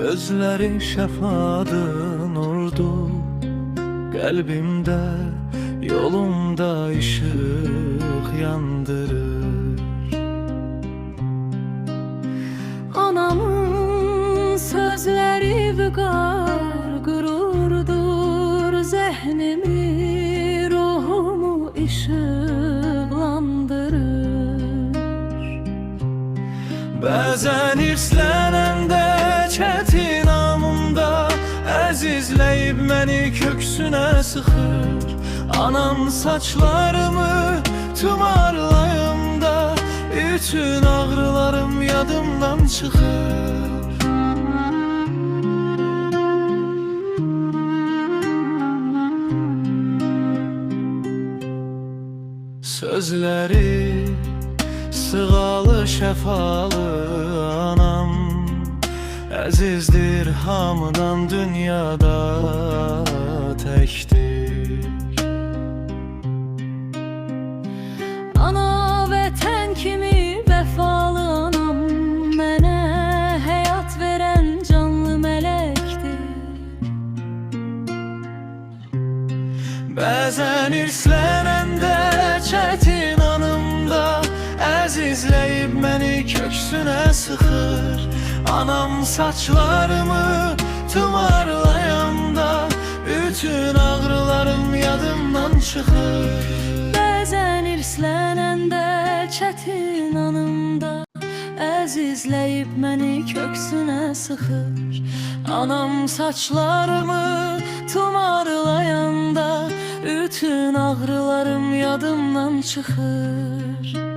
Gözlerin şəfadır nurdur, qəlbimdə, yolumda işıq yandırır. Anamın sözləri vüqar qürurdur, zehnimi, ruhumu işıqlandırır. Bəzən irslənəndə çətin anımda əzizləyib məni köksünə sıxır. Anam saçlarımı tumarlayımda bütün ağrılarım yadımdan çıxır. Sözləri sığalı şəfalı anam, əzizdir hamıdan dünyada təkdir. Ana vətən kimi vəfalı anam, mənə həyat verən canlı mələkdir. Bəzən irslənəndə çətin anımda əzizləyib məni köksünə sıxır. Anam saçlarımı tumarlayanda bütün ağrılarım yadımdan çıxır. Bəzən irslənəndə çətin anımda əzizləyib məni köksünə sıxır. Anam saçlarımı tumarlayanda bütün ağrılarım yadımdan çıxır.